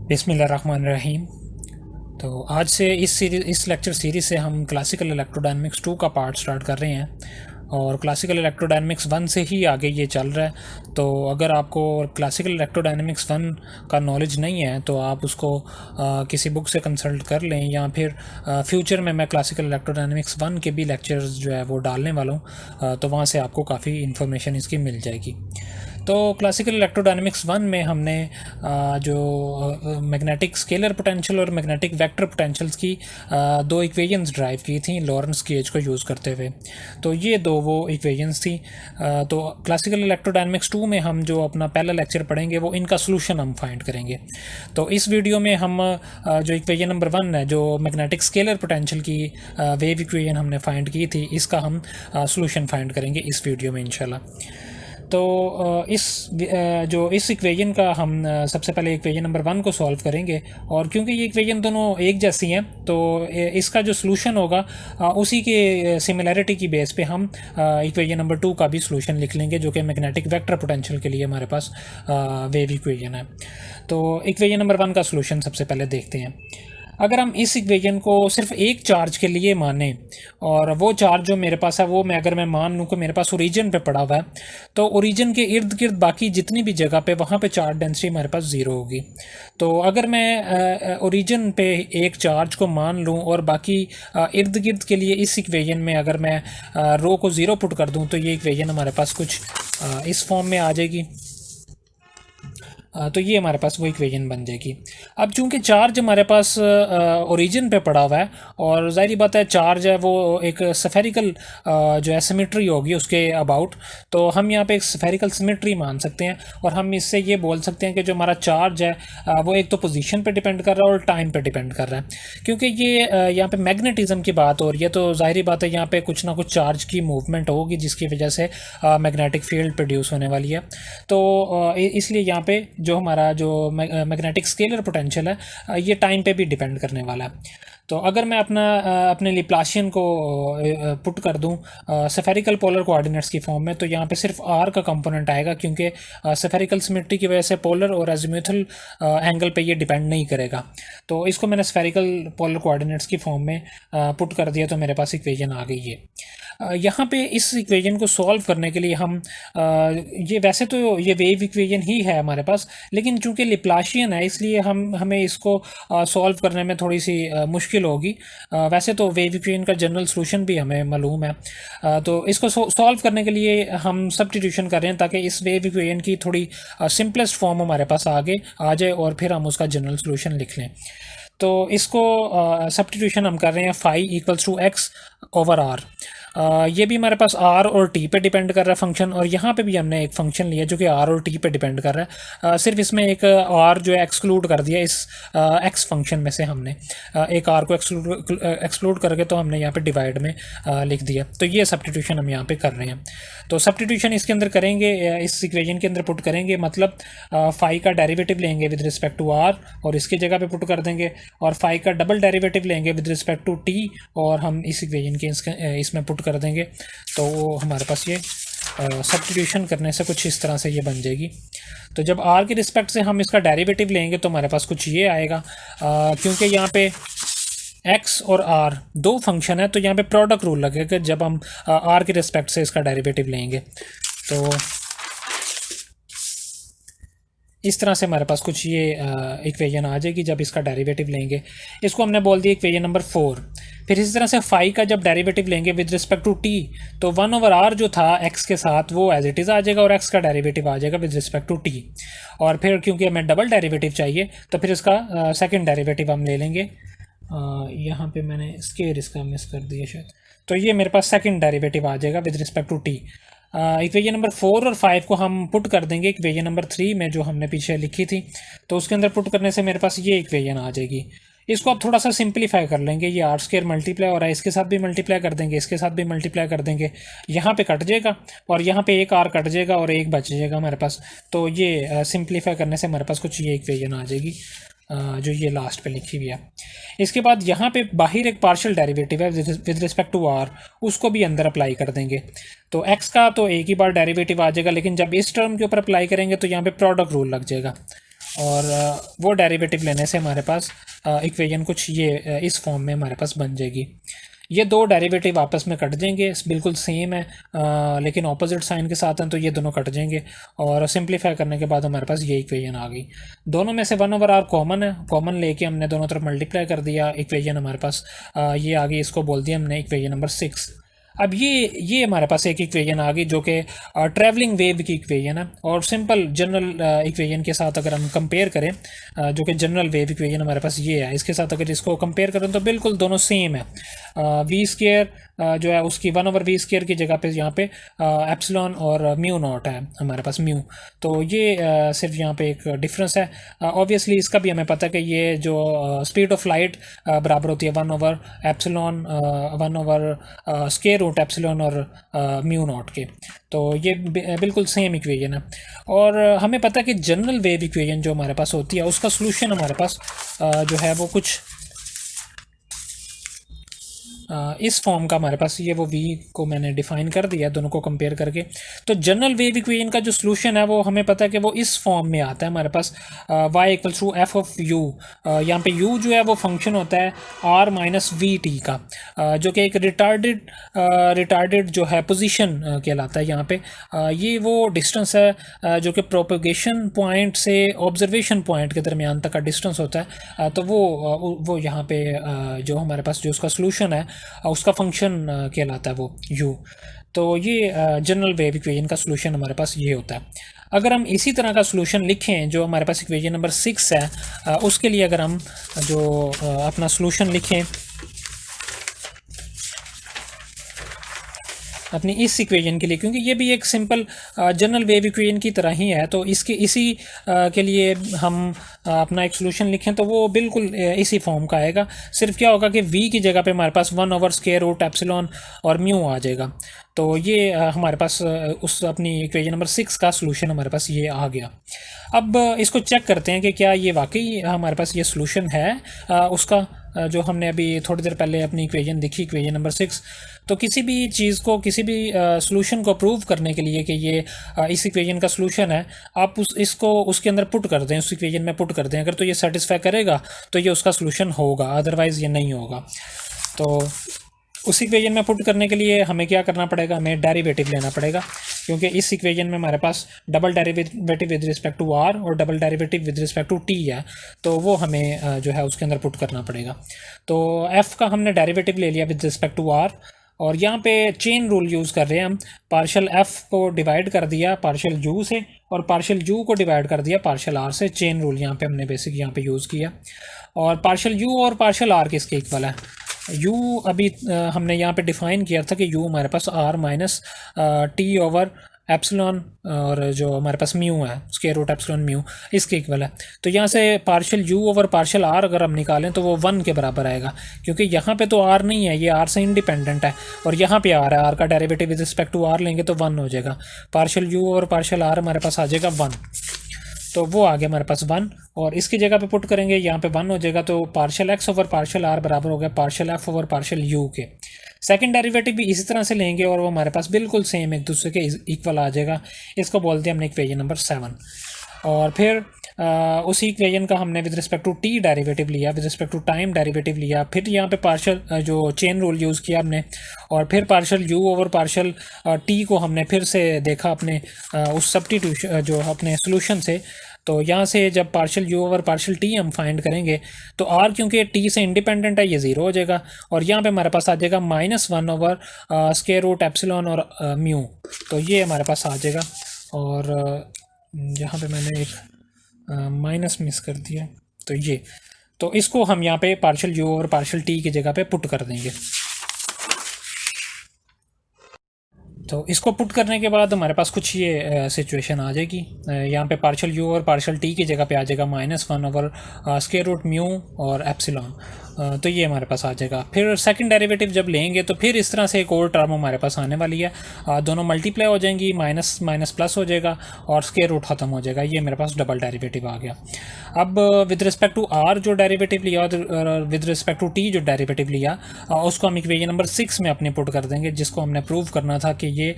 बिस्मिल्लाहिर्रहमानिर्रहीम। तो आज से इस लेक्चर सीरीज़ से हम क्लासिकल इलेक्ट्रोडायनेमिक्स 2 का पार्ट स्टार्ट कर रहे हैं और क्लासिकल इलेक्ट्रोडायनेमिक्स 1 से ही आगे ये चल रहा है। तो अगर आपको क्लासिकल इलेक्ट्रोडायनेमिक्स 1 का नॉलेज नहीं है तो आप उसको किसी बुक से कंसल्ट कर लें, या फिर फ्यूचर में मैं क्लासिकल इलेक्ट्रोडायनेमिक्स 1 के भी लेक्चर्स जो है वो डालने वाला हूँ, तो वहाँ से आपको काफ़ी इन्फॉर्मेशन इसकी मिल जाएगी। तो क्लासिकल इलेक्ट्रोडायनेमिक्स 1 में हमने जो मैग्नेटिक स्केलर पोटेंशियल और मैग्नेटिक वेक्टर पोटेंशियल्स की दो इक्वेशंस ड्राइव की थी लॉरेंट्ज़ गेज को यूज़ करते हुए। तो ये दो वो इक्वेशंस थी। तो क्लासिकल इलेक्ट्रोडायनेमिक्स 2 में हम जो अपना पहला लेक्चर पढ़ेंगे वो इनका सोल्यूशन हम फाइंड करेंगे। तो इस वीडियो में हम जो इक्वेशन नंबर 1 है, जो मैग्नेटिक स्केलर पोटेंशियल की वेव इक्वेशन हमने फाइंड की थी, इसका हम सोल्यूशन फाइंड करेंगे इस वीडियो में इंशाल्लाह। तो जो इस इक्वेशन का हम सबसे पहले इक्वेशन नंबर 1 को सॉल्व करेंगे, और क्योंकि ये इक्वेशन दोनों एक जैसी हैं तो इसका जो सॉल्यूशन होगा उसी के सिमिलैरिटी की बेस पे हम इक्वेशन नंबर 2 का भी सॉल्यूशन लिख लेंगे, जो कि मैग्नेटिक वेक्टर पोटेंशियल के लिए हमारे पास वेव इक्वेशन है। तो इक्वेशन नंबर 1 का सॉल्यूशन सबसे पहले देखते हैं। अगर हम इस इक्वेशन को सिर्फ एक चार्ज के लिए माने, और वो चार्ज जो मेरे पास है वो अगर मैं मान लूँ कि मेरे पास ओरिजिन पे पड़ा हुआ है, तो ओरिजिन के इर्द गिर्द बाकी जितनी भी जगह पे वहाँ पे चार्ज डेंसिटी हमारे पास ज़ीरो होगी। तो अगर मैं ओरिजिन पे एक चार्ज को मान लूँ और बाकी इर्द गिर्द के लिए इस इक्वेशन में अगर मैं रो को ज़ीरो पुट कर दूँ, तो ये इक्वेशन हमारे पास कुछ इस फॉर्म में आ जाएगी। तो ये हमारे पास वो इक्वेशन बन जाएगी। अब चूंकि चार्ज हमारे पास ओरिजिन पे पड़ा हुआ है, और ज़ाहिर बात है चार्ज है वो एक स्फेरिकल जो है सिमेट्री होगी उसके अबाउट, तो हम यहाँ पे एक स्फेरिकल सिमेट्री मान सकते हैं, और हम इससे ये बोल सकते हैं कि जो हमारा चार्ज है वो एक तो पोजीशन पे डिपेंड कर रहा है और टाइम पे डिपेंड कर रहा है। क्योंकि ये यहाँ पे मैग्नेटिज्म की बात हो रही है, तो ज़ाहिर बात है यहाँ पे कुछ ना कुछ चार्ज की मूवमेंट होगी जिसकी वजह से मैग्नेटिक फील्ड प्रोड्यूस होने वाली है। तो इसलिए यहाँ पे जो हमारा जो मैग्नेटिक स्केलर पोटेंशियल है ये टाइम पे भी डिपेंड करने वाला है। तो अगर मैं अपने लैप्लासियन को पुट कर दूं स्फेरिकल पोलर कोऑर्डिनेट्स की फॉर्म में, तो यहाँ पे सिर्फ आर का कंपोनेंट आएगा, क्योंकि स्फेरिकल सिमेट्री की वजह से पोलर और एजिमुथल एंगल पे ये डिपेंड नहीं करेगा। तो इसको मैंने स्फेरिकल पोलर कोऑर्डिनेट्स की फॉर्म में पुट कर दिया, तो मेरे पास इक्वेशन आ गई है। यहाँ पे इस इक्वेशन को सॉल्व करने के लिए हम ये वैसे तो ये वेव इक्वेशन ही है हमारे पास, लेकिन चूंकि लैप्लासियन है इसलिए हमें इसको सॉल्व करने में थोड़ी सी मुश्किल होगी। वैसे तो वेव इक्वेशन का जनरल सॉल्यूशन भी हमें मालूम है, तो इसको सॉल्व करने के लिए हम सब्स्टिट्यूशन कर रहे हैं ताकि इस वेव इक्वेशन की थोड़ी सिंपलेस्ट फॉर्म हमारे पास आगे आ जाए और फिर हम उसका जनरल सॉल्यूशन लिख लें। तो इसको सब्स्टिट्यूशन हम कर रहे हैं phi equals to x over r. ये भी हमारे पास आर और टी पे डिपेंड कर रहा है फंक्शन, और यहाँ पे भी हमने एक फंक्शन लिया जो कि आर और टी पे डिपेंड कर रहा है। सिर्फ इसमें एक आर जो है एक्सक्लूड कर दिया इस एक्स फंक्शन में से, हमने एक आर को एक्सक्लूड करके तो हमने यहाँ पे डिवाइड में लिख दिया। तो ये सब्स्टिट्यूशन हम यहाँ पे कर रहे हैं। तो सब्स्टिट्यूशन इसके अंदर करेंगे, इस इक्वेशन के अंदर पुट करेंगे, मतलब फाई का डेरिवेटिव लेंगे विद रिस्पेक्ट टू आर और इसकी जगह पे पुट कर देंगे, और फाई का डबल डेरिवेटिव लेंगे विद रिस्पेक्ट टू टी और हम इस इक्वेशन के इसमें पुट कर देंगे। तो हमारे पास ये सब्स्टिट्यूशन करने से कुछ इस तरह से ये बन जाएगी। तो जब आर के रिस्पेक्ट से हम इसका डेरिवेटिव लेंगे तो हमारे पास कुछ ये आएगा, क्योंकि यहाँ पे एक्स और आर दो फंक्शन है तो यहाँ पे प्रोडक्ट रूल लगेगा जब हम आर के रिस्पेक्ट से इसका डेरिवेटिव लेंगे। तो इस तरह से हमारे पास कुछ ये इक्वेशन आ जाएगी जब इसका डेरिवेटिव लेंगे। इसको हमने बोल दिया इक्वेशन नंबर 4। फिर इसी तरह से फाई का जब डेरिवेटिव लेंगे विद रिस्पेक्ट टू टी, तो 1 ओवर आर जो था एक्स के साथ वो एज इट इज़ आ जाएगा और एक्स का डेरिवेटिव आ जाएगा विद रिस्पेक्ट टू टी। और फिर क्योंकि हमें डबल डेरिवेटिव चाहिए तो फिर इसका सेकेंड डेरिवेटिव हम ले लेंगे। यहाँ पे मैंने स्केयर इसका मिस कर दिया शायद, तो ये मेरे पास सेकेंड डेरिवेटिव आ जाएगा with respect to t. Equation number 4 और 5 को हम पुट कर देंगे इक्वेशन नंबर 3 में जो हमने पीछे लिखी थी, तो उसके अंदर पुट करने से मेरे पास ये इक्वेशन आ जाएगी। इसको आप थोड़ा सा सिंप्लीफाई कर लेंगे, ये आर स्क्वायर मल्टीप्लाई हो रहा है, इसके साथ भी मल्टीप्लाई कर देंगे, इसके साथ भी मल्टीप्लाई कर देंगे, यहाँ पे कट जाएगा और यहाँ पे एक आर कट जाएगा और एक बच जाएगा हमारे पास। तो ये सिंप्लीफाई करने से हमारे पास कुछ ये इक्वेशन आ जाएगी जो ये लास्ट पे लिखी हुई है। इसके बाद यहाँ पे बाहर एक पार्शियल डेरिवेटिव है विद रिस्पेक्ट टू आर, उसको भी अंदर अप्लाई कर देंगे। तो एक्स का तो एक ही बार डेरिवेटिव आ जाएगा, लेकिन जब इस टर्म के ऊपर अप्लाई करेंगे तो यहाँ पे प्रोडक्ट रूल लग जाएगा। और वो डेरिवेटिव लेने से हमारे पास इक्वेशन कुछ ये इस फॉर्म में हमारे पास बन जाएगी। ये दो डेरिवेटिव आपस में कट जाएंगे, बिल्कुल सेम है लेकिन ऑपोजिट साइन के साथ हैं, तो ये दोनों कट जाएंगे और सिंप्लीफाई करने के बाद हमारे पास ये इक्वेशन आ गई। दोनों में से 1/r कॉमन है, कॉमन लेके हमने दोनों तरफ मल्टीप्लाई कर दिया, इक्वेशन हमारे पास ये आ गई। इसको बोल दिया हमने इक्वेशन नंबर 6। अब ये हमारे पास एक इक्वेशन आ गई जो कि ट्रैवलिंग वेव की इक्वेशन है, और सिंपल जनरल इक्वेशन के साथ अगर हम कंपेयर करें जो कि जनरल वेव इक्वेशन हमारे पास ये है, इसके साथ अगर इसको कंपेयर करें तो बिल्कुल दोनों सेम है। वी स्केयर जो है उसकी 1/v² की जगह पे यहाँ पे एप्सिलॉन और म्यू नॉट है हमारे पास म्यू, तो ये सिर्फ यहाँ पे एक डिफरेंस है। ऑब्वियसली इसका भी हमें पता है कि ये जो स्पीड ऑफ लाइट बराबर होती है 1/एप्सिलॉन 1/स्क्वायर रूट एप्सिलॉन और म्यू नॉट के, तो ये बिल्कुल सेम इक्वेशन है। और हमें पता है कि जनरल वेव इक्वेशन जो हमारे पास होती है उसका सॉल्यूशन हमारे पास जो है वो कुछ इस फॉर्म का हमारे पास ये वो v को मैंने डिफाइन कर दिया दोनों को कंपेयर करके। तो जनरल वेव इक्वेशन का जो सॉल्यूशन है वो हमें पता है कि वो इस फॉर्म में आता है हमारे पास y = f ऑफ u। यहाँ पे u जो है वो फंक्शन होता है r - vt का, जो कि एक रिटार्डेड जो है पोजीशन कहलाता है। यहाँ पे ये वो डिस्टेंस है जो कि प्रोपेगेशन पॉइंट से ऑब्जर्वेशन पॉइंट के दरमियान तक का डिस्टेंस होता है। तो वो यहाँ पे जो हमारे पास जो उसका सॉल्यूशन है उसका फंक्शन कहलाता है वो u। तो ये जनरल वेव इक्वेशन का सॉल्यूशन हमारे पास ये होता है। अगर हम इसी तरह का सॉल्यूशन लिखें जो हमारे पास इक्वेशन नंबर 6 है, उसके लिए अगर हम जो अपना सॉल्यूशन लिखें अपनी इस इक्वेशन के लिए, क्योंकि ये भी एक सिंपल जनरल वेव इक्वेशन की तरह ही है, तो इसी के लिए हम अपना एक सॉल्यूशन लिखें तो वो बिल्कुल इसी फॉर्म का आएगा। सिर्फ क्या होगा कि v की जगह पे हमारे पास 1/स्क्वायर रूट एप्सिलॉन और म्यू आ जाएगा। तो ये हमारे पास उस अपनी इक्वेशन नंबर 6 का सॉल्यूशन हमारे पास ये आ गया। अब इसको चेक करते हैं कि क्या ये वाकई हमारे पास ये सॉल्यूशन है उसका, जो हमने अभी थोड़ी देर पहले अपनी इक्वेशन देखी इक्वेशन नंबर 6। तो किसी भी चीज़ को किसी भी सॉल्यूशन को प्रूव करने के लिए कि ये इस इक्वेशन का सॉल्यूशन है, आप इसको उसके अंदर पुट कर दें, उस इक्वेशन में पुट कर दें। अगर तो ये सेटिस्फाई करेगा तो ये उसका सॉल्यूशन होगा, अदरवाइज़ ये नहीं होगा। तो उस इक्वेशन में पुट करने के लिए हमें क्या करना पड़ेगा, हमें डेरिवेटिव लेना पड़ेगा, क्योंकि इस इक्वेशन में हमारे पास double derivative with respect to r और double derivative with respect to t है, तो वो हमें जो है उसके अंदर पुट करना पड़ेगा। तो f का हमने डेरिवेटिव ले लिया विद रिस्पेक्ट टू r, और यहाँ पे चेन रूल यूज़ कर रहे हैं हम। पार्शियल f को डिवाइड कर दिया पार्शियल u से, और पार्शियल u को डिवाइड कर दिया पार्शियल r से। चेन रूल यहाँ पे हमने बेसिक यहाँ पे यूज़ किया। और पार्शियल u और पार्शियल r किसके इक्वल है, u अभी हमने यहाँ पे डिफाइन किया था कि u हमारे पास r - t एप्सिलॉन और जो हमारे पास म्यू है स्क्वायर रूट एप्सिलॉन म्यू इसके इक्वल है। तो यहाँ से partial u over partial r अगर हम निकालें तो वो 1 के बराबर आएगा, क्योंकि यहाँ पे तो r नहीं है, ये r से इंडिपेंडेंट है, और यहाँ पे r है, r का derivative with respect to r लेंगे तो 1 हो जाएगा। Partial u over partial r हमारे पास आ जाएगा 1, तो वो आ गया हमारे पास 1, और इसकी जगह पे पुट करेंगे यहाँ पे 1 हो जाएगा। तो partial x over partial r बराबर हो गया partial f over partial u के। सेकंड डेरिवेटिव भी इसी तरह से लेंगे और वो हमारे पास बिल्कुल सेम एक दूसरे के इक्वल आ जाएगा। इसको बोलते हैं हमने इक्वेशन नंबर 7। और फिर उसी इक्वेशन का हमने with respect to t derivative लिया, with respect to time derivative लिया, फिर यहाँ पे पार्शियल जो चेन रूल यूज़ किया हमने, और फिर partial u over partial t को हमने फिर से देखा अपने उस सब्स्टिट्यूशन जो अपने सोल्यूशन से। तो यहाँ से जब partial u over partial t हम फाइंड करेंगे तो r क्योंकि t से इंडिपेंडेंट है ये 0 हो जाएगा, और यहाँ पे हमारे पास आ जाएगा -1 ओवर स्क्वायर रूट एप्सिलॉन और म्यू, तो ये हमारे पास आ जाएगा। और यहाँ पे मैंने एक माइनस मिस कर दिया, तो इसको हम यहाँ पे partial u over partial t की जगह पे पुट कर देंगे। तो इसको पुट करने के बाद हमारे पास कुछ ये सिचुएशन आ जाएगी। यहाँ पे पार्शियल u और पार्शियल t की जगह पे आ जाएगा -1 ओवर स्क्वायर रूट म्यू और एप्सिलॉन, तो ये हमारे पास आ जाएगा। फिर सेकंड डेरिवेटिव जब लेंगे तो फिर इस तरह से एक और टर्म हमारे पास आने वाली है, दोनों मल्टीप्लाई हो जाएंगी, माइनस माइनस प्लस हो जाएगा और स्क्वायर रूट ख़त्म हो जाएगा। ये मेरे पास डबल डेरिवेटिव आ गया। अब विद रिस्पेक्ट टू r जो डेरिवेटिव लिया और विद रिस्पेक्ट टू t जो डेरिवेटिव लिया, उसको हम इक्वेशन नंबर 6 में अपने पुट कर देंगे, जिसको हमने प्रूव करना था कि ये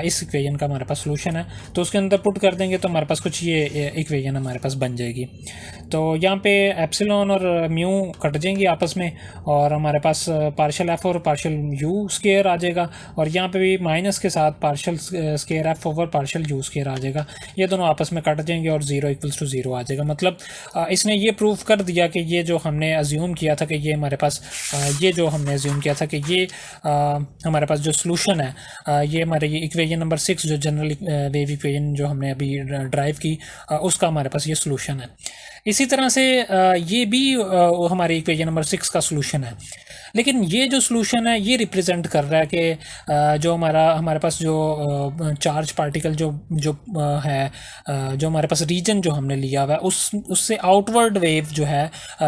इस इक्वेशन का हमारे पास सोल्यूशन है, तो उसके अंदर पुट कर देंगे तो हमारे पास कुछ ये इक्वेशन हमारे पास बन जाएगी। तो यहाँ पे एप्सिलॉन और म्यू कट जाएंगी आपस में, और हमारे पास पार्शियल एफ और पार्शियल यू स्केयर आ जाएगा, और यहाँ पे भी माइनस के साथ partial square F over partial u square आ जाएगा। ये दोनों आपस में कट जाएंगे और 0 इक्वल्स टू 0 आ जाएगा। मतलब इसने ये प्रूव कर दिया कि ये जो हमने अज्यूम किया था कि ये हमारे पास ये जो हमने अज्यूम किया था कि ये हमारे पास जो सोल्यूशन है ये हमारे ये इक्वेशन नंबर 6 जो जनरल वेव इक्वेशन जो हमने अभी ड्राइव की उसका हमारे पास ये सोल्यूशन है। इसी तरह से ये भी हमारे इक्वेशन नंबर 6 का सोल्यूशन है, लेकिन ये जो सोल्यूशन है ये रिप्रेजेंट कर रहा है कि जो हमारे पास जो चार्ज पार्टिकल जो जो है जो हमारे पास रीजन जो हमने लिया हुआ है उससे आउटवर्ड वेव जो है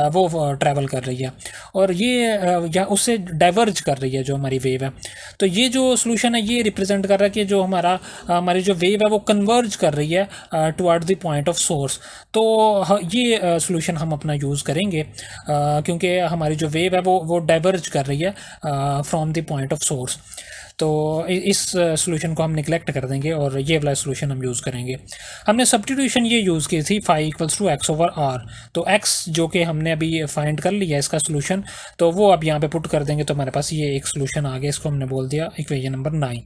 वो ट्रैवल कर रही है, और ये या उससे डाइवर्ज कर रही है जो हमारी वेव है। तो ये जो सोल्यूशन है ये रिप्रेजेंट कर रहा है कि जो हमारी जो वेव है वो कन्वर्ज कर रही है toward the point of source. तो ये सोल्यूशन हम अपना यूज़ करेंगे क्योंकि हमारी जो वेव है वो डाइवर्ज कर रही है from the point of source. तो इस सोल्यूशन को हम निगलेक्ट कर देंगे और ये वाला सोल्यूशन हम यूज़ करेंगे। हमने सब्स्टिट्यूशन ये यूज़ की थी phi equals to x over r, तो एक्स जो कि हमने अभी फाइंड कर लिया इसका सोल्यूशन, तो वो अब यहाँ पे पुट कर देंगे तो हमारे पास ये एक सोल्यूशन आ गया, इसको हमने बोल दिया इक्वेशन नंबर 9।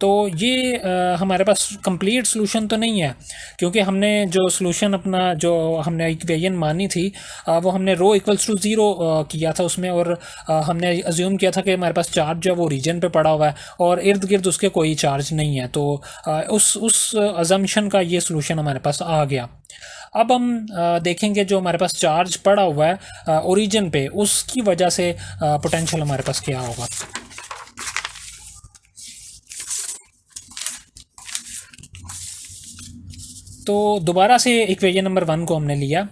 तो ये हमारे पास कंप्लीट सोल्यूशन तो नहीं है, क्योंकि हमने जो सोल्यूशन अपना जो हमने इक्वेशन मानी थी वो हमने रो इक्वल्स टू 0 किया था उसमें, और हमने अज्यूम किया था कि हमारे पास चार्ज जो है वो रीजन पे पड़ा हुआ है और इर्द गिर्द उसके कोई चार्ज नहीं है। तो उस अजम्पशन का ये सोल्यूशन हमारे पास आ गया। अब हम देखेंगे जो हमारे पास चार्ज पड़ा हुआ है ओरिजिन पे, उसकी वजह से पोटेंशियल हमारे पास क्या होगा। तो दोबारा से इक्वेशन नंबर 1 को हमने लिया,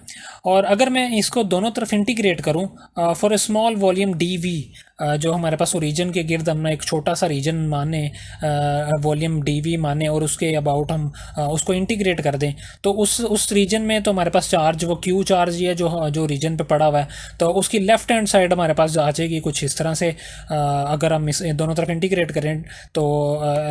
और अगर मैं इसको दोनों तरफ इंटीग्रेट करूं for a small volume d v, जो हमारे पास रीजन के गिर्द हमने एक छोटा सा रीजन माने वॉल्यूम डी वी माने और उसके अबाउट हम उसको इंटीग्रेट कर दें, तो उस रीजन में तो हमारे पास चार्ज वो क्यू चार्ज ही है जो रीजन पे पड़ा हुआ है। तो उसकी लेफ्ट हैंड साइड हमारे पास आ जाएगी कुछ इस तरह से। अगर हम इस दोनों तरफ इंटीग्रेट करें तो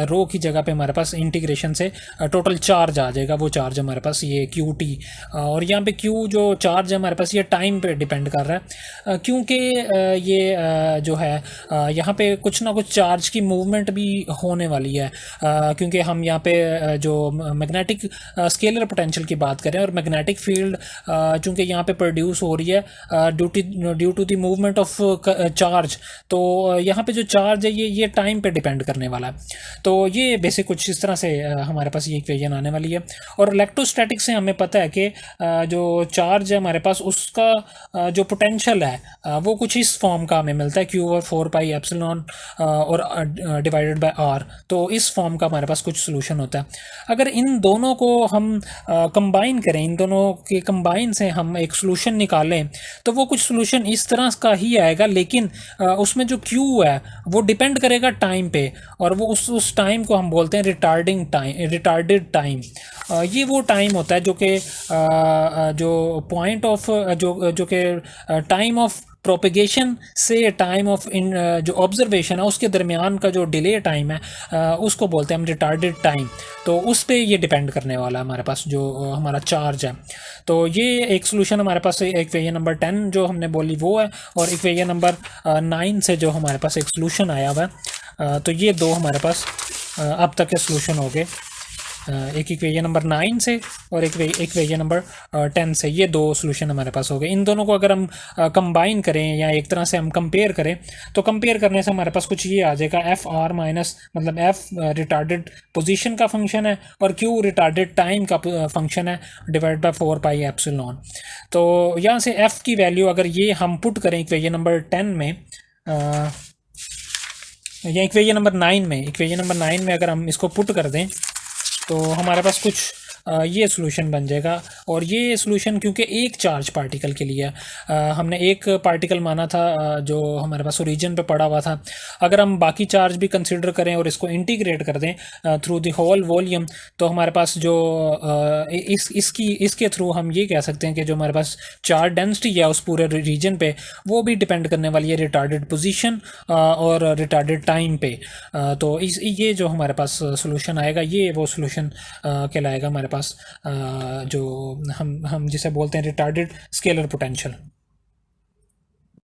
रो की जगह पे हमारे पास इंटीग्रेशन से टोटल चार्ज आ जाएगा, वो चार्ज हमारे पास ये क्यू टी, और यहाँ पे क्यू जो चार्ज है हमारे पास ये टाइम पे डिपेंड कर रहा है, क्योंकि ये जो है यहाँ पे कुछ ना कुछ चार्ज की मूवमेंट भी होने वाली है, क्योंकि हम यहाँ पे जो मैग्नेटिक स्केलर पोटेंशियल की बात करें और मैग्नेटिक फील्ड चूँकि यहाँ पे प्रोड्यूस हो रही है due to the movement of charge, तो यहाँ पे जो चार्ज है ये टाइम पे डिपेंड करने वाला है। तो ये बेसिक कुछ इस तरह से हमारे पास ये इक्वेशन आने वाली है। और इलेक्ट्रोस्टैटिक से हमें पता है कि जो चार्ज है हमारे पास उसका जो पोटेंशियल है वो कुछ इस फॉर्म का हमें मिलता है, क्यू ओवर 4 पाई एप्सिलॉन और डिवाइडेड बाय आर। तो इस फॉर्म का हमारे पास कुछ सोल्यूशन होता है। अगर इन दोनों को हम कंबाइन करें, इन दोनों के कंबाइन से हम एक सोल्यूशन निकालें, तो वो कुछ सोल्यूशन इस तरह का ही आएगा, लेकिन उसमें जो क्यू है वो डिपेंड करेगा टाइम पे, और वो उस टाइम को हम बोलते हैं रिटार्डेड टाइम। ये वो टाइम होता है जो कि जो पॉइंट ऑफ जो कि टाइम ऑफ प्रोपेगेशन से टाइम ऑफ इन जो ऑब्जर्वेशन है उसके दरमियान का जो डिले टाइम है उसको बोलते हैं हम रिटार्डेड टाइम। तो उस पे ये डिपेंड करने वाला है हमारे पास जो हमारा चार्ज है। तो ये एक सोल्यूशन हमारे पास इक्वेशन नंबर 10 जो हमने बोली वो है, और इक्वेशन नंबर 9 से जो हमारे पास एक सोल्यूशन आया हुआ है। तो ये दो हमारे पास अब तक के सोल्यूशन हो गए, एक इक्वेशन नंबर 9 से और एक इक्वेशन नंबर 10 से, ये दो सोल्यूशन हमारे पास हो गए। इन दोनों को अगर हम कंबाइन करें या एक तरह से हम कंपेयर करें, तो कंपेयर करने से हमारे पास कुछ ये आ जाएगा, एफ आर माइनस मतलब एफ रिटार्डेड पोजीशन का फंक्शन है और क्यू रिटार्डेड टाइम का फंक्शन है डिवाइड बाय 4 पाई एप्सिलॉन। तो यहाँ से एफ की वैल्यू अगर ये हम पुट करें इक्वेशन नंबर 10 में या इक्वेशन नंबर 9 में अगर हम इसको पुट कर दें, तो हमारे पास कुछ ये सोल्यूशन बन जाएगा। और ये सोल्यूशन क्योंकि एक चार्ज पार्टिकल के लिए हमने एक पार्टिकल माना था जो हमारे पास ओरिजिन पे पड़ा हुआ था, अगर हम बाकी चार्ज भी कंसिडर करें और इसको इंटीग्रेट कर दें थ्रू द होल वॉल्यूम, तो हमारे पास जो इसके थ्रू हम ये कह सकते हैं कि जो हमारे पास चार्ज डेंसिटी है उस पूरे रीजन पे, वो भी डिपेंड करने वाली है रिटार्डेड पोजीशन और रिटार्डेड टाइम पे। तो ये जो हमारे पास सोल्यूशन आएगा, ये वो सोल्यूशन कहलाएगा हमारे पास जो हम जिसे बोलते हैं रिटार्डेड स्केलर पोटेंशियल।